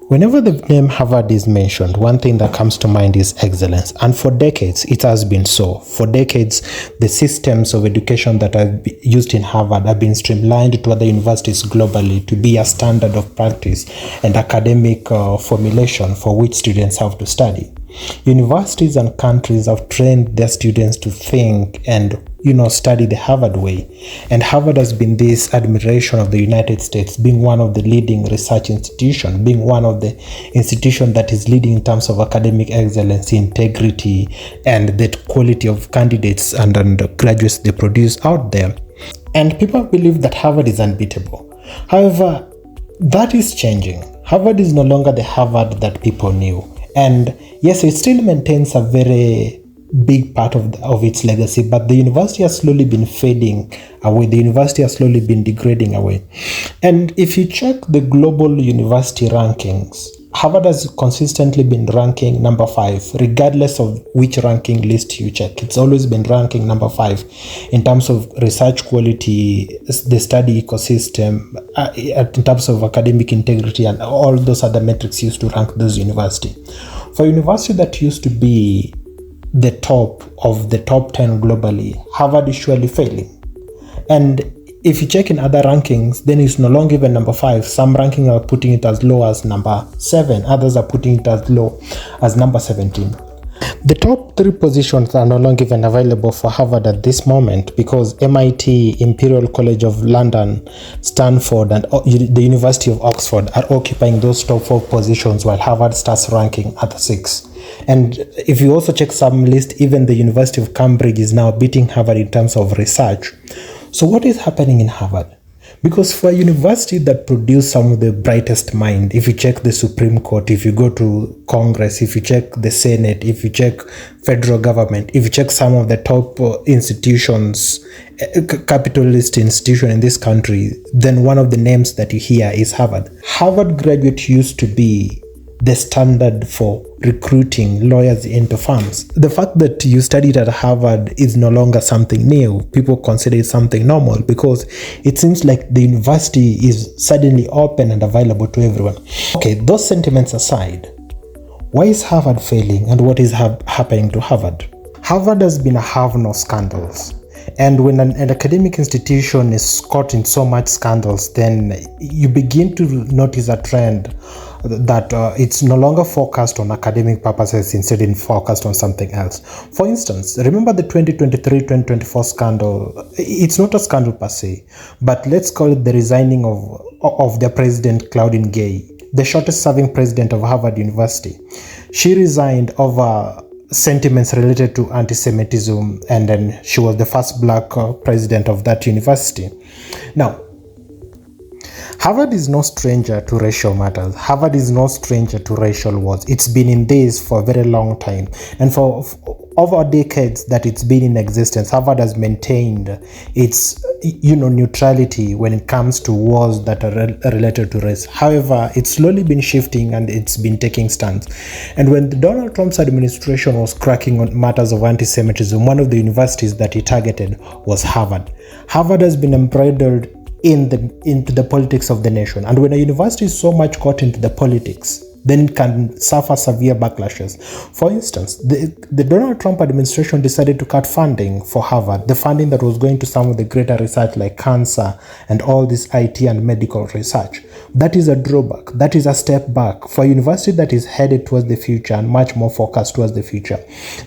Whenever the name Harvard is mentioned, one thing that comes to mind is excellence. And for decades, it has been so. For decades, the systems of education that are used in Harvard have been streamlined to other universities globally to be a standard of practice and academic formulation for which students have to study. Universities and countries have trained their students to think and study the Harvard way. And Harvard has been this admiration of the United States, being one of the leading research institutions, being one of the institutions that is leading in terms of academic excellence, integrity, and the quality of candidates and graduates they produce out there. And people believe that Harvard is unbeatable. However, that is changing. Harvard is no longer the Harvard that people knew. And yes, it still maintains a very big part of its legacy, but the university has slowly been fading away. The university has slowly been degrading away. And if you check the global university rankings, Harvard has consistently been ranking number 5, regardless of which ranking list you check. It's always been ranking number 5 in terms of research quality, the study ecosystem, in terms of academic integrity, and all those other metrics used to rank those universities. For a university that used to be the top of the top 10 globally, Harvard is surely failing. And if you check in other rankings, then it's no longer even number 5. Some rankings are putting it as low as number 7. Others are putting it as low as number 17. The top 3 positions are no longer even available for Harvard at this moment because MIT, Imperial College of London, Stanford, and the University of Oxford are occupying those top 4 positions while Harvard starts ranking at 6. And if you also check some list, even the University of Cambridge is now beating Harvard in terms of research. So what is happening in Harvard? Because for a university that produced some of the brightest minds, if you check the Supreme Court, if you go to Congress, if you check the Senate, if you check federal government, if you check some of the top institutions, capitalist institution in this country, then one of the names that you hear is Harvard. Harvard graduate used to be the standard for recruiting lawyers into firms. The fact that you studied at Harvard is no longer something new. People consider it something normal because it seems like the university is suddenly open and available to everyone. Okay, those sentiments aside, why is Harvard failing and what is happening to Harvard? Harvard has been a haven of scandals. And when an academic institution is caught in so much scandals, then you begin to notice a trend that it's no longer focused on academic purposes, instead it's focused on something else. For instance, remember the 2023-2024 scandal? It's not a scandal per se, but let's call it the resigning of their president, Claudine Gay, the shortest serving president of Harvard University. She resigned over sentiments related to anti-Semitism, and then she was the first black president of that university. Now, Harvard is no stranger to racial matters. Harvard is no stranger to racial wars. It's been in this for a very long time. And for over decades that it's been in existence, Harvard has maintained its neutrality when it comes to wars that are related to race. However, it's slowly been shifting and it's been taking stands. And when Donald Trump's administration was cracking on matters of anti-Semitism, one of the universities that he targeted was Harvard. Harvard has been embroidered into the politics of the nation. And when a university is so much caught into the politics, then it can suffer severe backlashes. For instance, the Donald Trump administration decided to cut funding for Harvard, the funding that was going to some of the greater research like cancer and all this IT and medical research. That is a drawback. That is a step back. For a university that is headed towards the future and much more focused towards the future,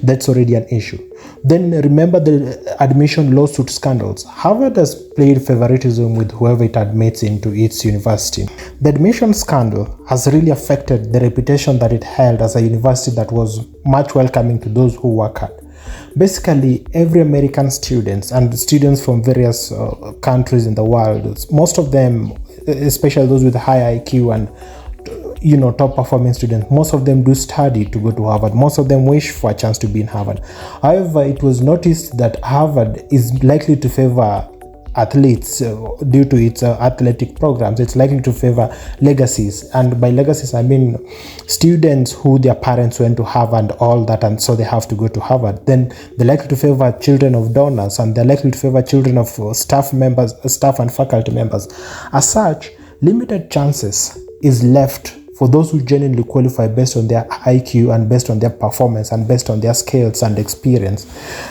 that's already an issue. Then remember the admission lawsuit scandals. Harvard has played favoritism with whoever it admits into its university. The admission scandal has really affected the reputation that it held as a university that was much welcoming to those who work hard. Basically, every American students and students from various countries in the world, most of them, especially those with high IQ and top performing students, most of them do study to go to Harvard. Most of them wish for a chance to be in Harvard. However, it was noticed that Harvard is likely to favor athletes due to its athletic programs. It's likely to favor legacies, and by legacies I mean students who their parents went to Harvard, all that, and so they have to go to Harvard. Then they're likely to favor children of donors, and they're likely to favor children of staff members, staff and faculty members. As such, limited chances is left for those who genuinely qualify based on their IQ and based on their performance and based on their skills and experience.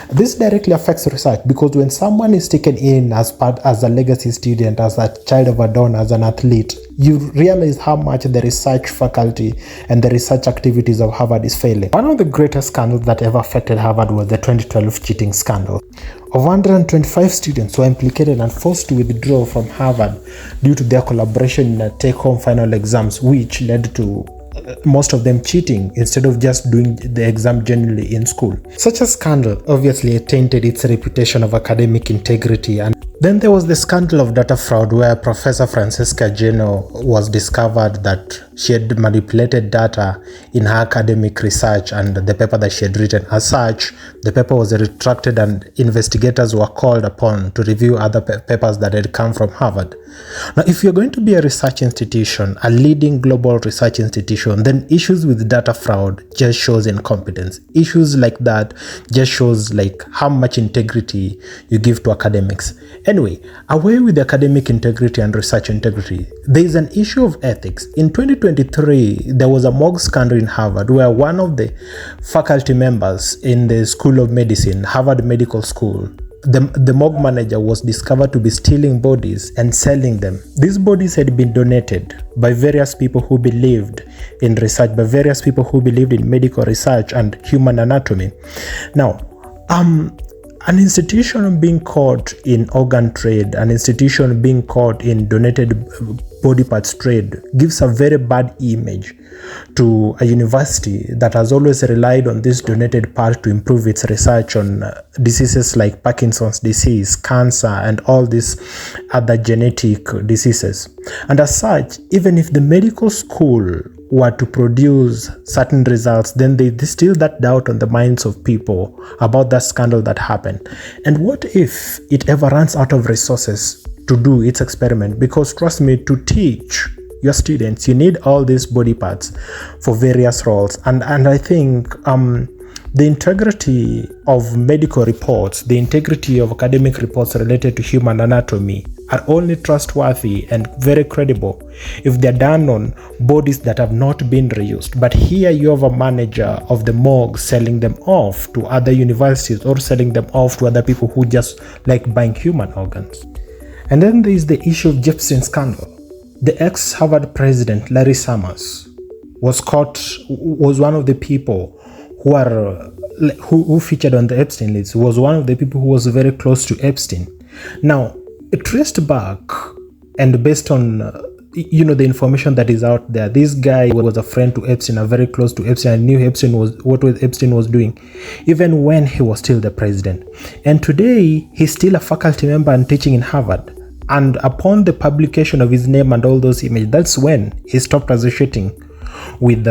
This directly affects research, because when someone is taken in as a legacy student, as a child of a donor, as an athlete, you realize how much the research faculty and the research activities of Harvard is failing. One of the greatest scandals that ever affected Harvard was the 2012 cheating scandal. Over 125 students were implicated and forced to withdraw from Harvard due to their collaboration in take-home final exams, which led to most of them cheating instead of just doing the exam genuinely in school. Such a scandal obviously tainted its reputation of academic integrity. And then there was the scandal of data fraud, where Professor Francesca Geno was discovered that she had manipulated data in her academic research and the paper that she had written. As such, the paper was retracted and investigators were called upon to review other papers that had come from Harvard. Now, if you're going to be a research institution, a leading global research institution, then issues with data fraud just shows incompetence. Issues like that just shows like how much integrity you give to academics. Anyway, away with academic integrity and research integrity, there is an issue of ethics. In 2023, there was a morgue scandal in Harvard where one of the faculty members in the School of Medicine, Harvard Medical School, the morgue manager was discovered to be stealing bodies and selling them. These bodies had been donated by various people who believed in research, by various people who believed in medical research and human anatomy. Now, an institution being caught in organ trade, an institution being caught in donated body parts trade gives a very bad image to a university that has always relied on this donated part to improve its research on diseases like Parkinson's disease, cancer, and all these other genetic diseases. And as such, even if the medical school were to produce certain results, then they distill that doubt on the minds of people about that scandal that happened. And what if it ever runs out of resources to do its experiment? Because trust me, to teach your students, you need all these body parts for various roles. And I think the integrity of medical reports, the integrity of academic reports related to human anatomy are only trustworthy and very credible if they're done on bodies that have not been reused. But here you have a manager of the morgue selling them off to other universities or selling them off to other people who just like buying human organs. And then there is the issue of Epstein scandal. The ex-Harvard president, Larry Summers, was one of the people who featured on the Epstein list, was one of the people who was very close to Epstein. Now, traced back and based on the information that is out there, this guy was a friend to Epstein, very close to Epstein, and knew what Epstein was doing even when he was still the president. And today he's still a faculty member and teaching in Harvard. And upon the publication of his name and all those images, that's when he stopped associating with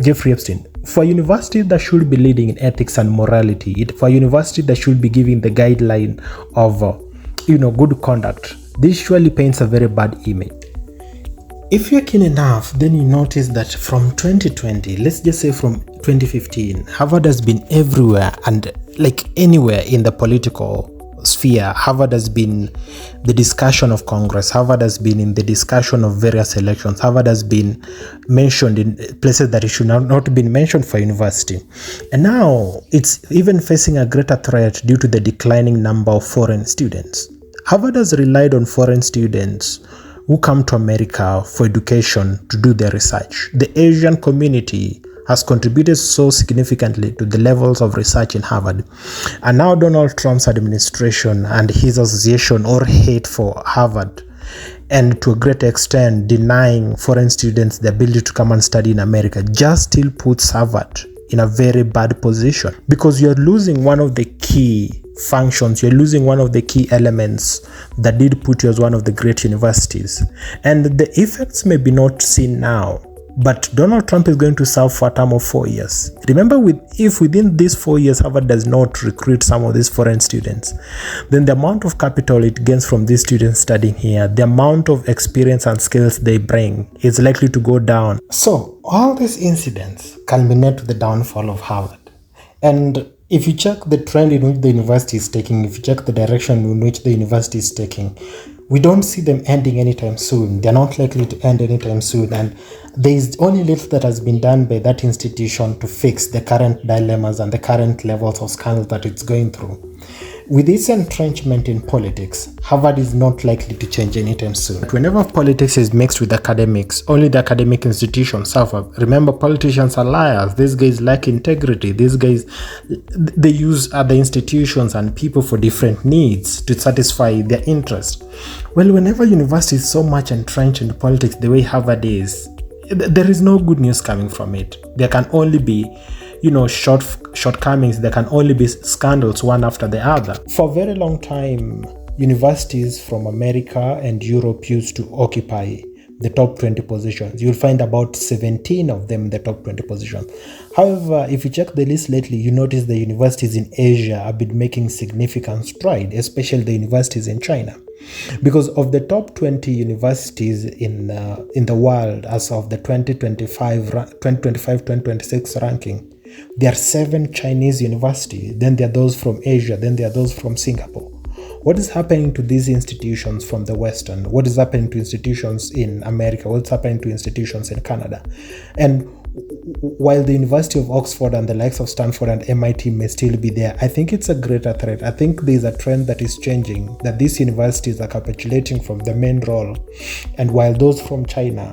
Jeffrey Epstein. For a university that should be leading in ethics and morality, for a university that should be giving the guideline of good conduct, this surely paints a very bad image. If you're keen enough, then you notice that from 2020, let's just say from 2015, Harvard has been everywhere and like anywhere in the political sphere. Harvard has been the discussion of Congress. Harvard has been in the discussion of various elections. Harvard has been mentioned in places that it should not been mentioned for university. And now it's even facing a greater threat due to the declining number of foreign students. Harvard has relied on foreign students who come to America for education to do their research. The Asian community has contributed so significantly to the levels of research in Harvard. And now Donald Trump's administration and his association or hate for Harvard, and to a great extent denying foreign students the ability to come and study in America, just still puts Harvard in a very bad position, because you're losing one of the key functions, you're losing one of the key elements that did put you as one of the great universities. And the effects may be not seen now, but Donald Trump is going to serve for a term of 4 years. Remember, if within these 4 years Harvard does not recruit some of these foreign students, then the amount of capital it gains from these students studying here, the amount of experience and skills they bring is likely to go down. So all these incidents culminate to the downfall of Harvard. And if you check the trend in which the university is taking, if you check the direction in which the university is taking, We don't see them ending anytime soon. They're not likely to end anytime soon. And there is only little that has been done by that institution to fix the current dilemmas and the current levels of scandal that it's going through. With its entrenchment in politics, Harvard is not likely to change anytime soon. Whenever politics is mixed with academics, only the academic institutions suffer. Remember, politicians are liars. These guys lack integrity. These guys, they use other institutions and people for different needs to satisfy their interest. Well, whenever university is so much entrenched in politics the way Harvard is, there is no good news coming from it. There can only be shortcomings. There can only be scandals one after the other. For a very long time, universities from America and Europe used to occupy the top 20 positions. You'll find about 17 of them in the top 20 positions. However, if you check the list lately, you notice the universities in Asia have been making significant stride, especially the universities in China. Because of the top 20 universities in the world as of the 2025-2026 ranking, there are 7 Chinese universities, then there are those from Asia, then there are those from Singapore. What is happening to these institutions from the Western? What is happening to institutions in America? What's happening to institutions in Canada? And while the University of Oxford and the likes of Stanford and MIT may still be there, I think it's a greater threat. I think there's a trend that is changing, that these universities are capitulating from the main role. And while those from China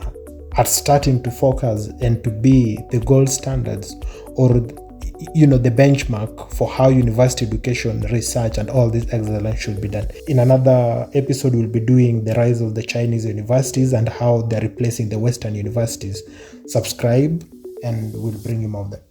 are starting to focus and to be the gold standards, or the benchmark for how university education, research, and all this excellence should be done. In another episode, we'll be doing the rise of the Chinese universities and how they're replacing the Western universities. Subscribe and we'll bring you more of that.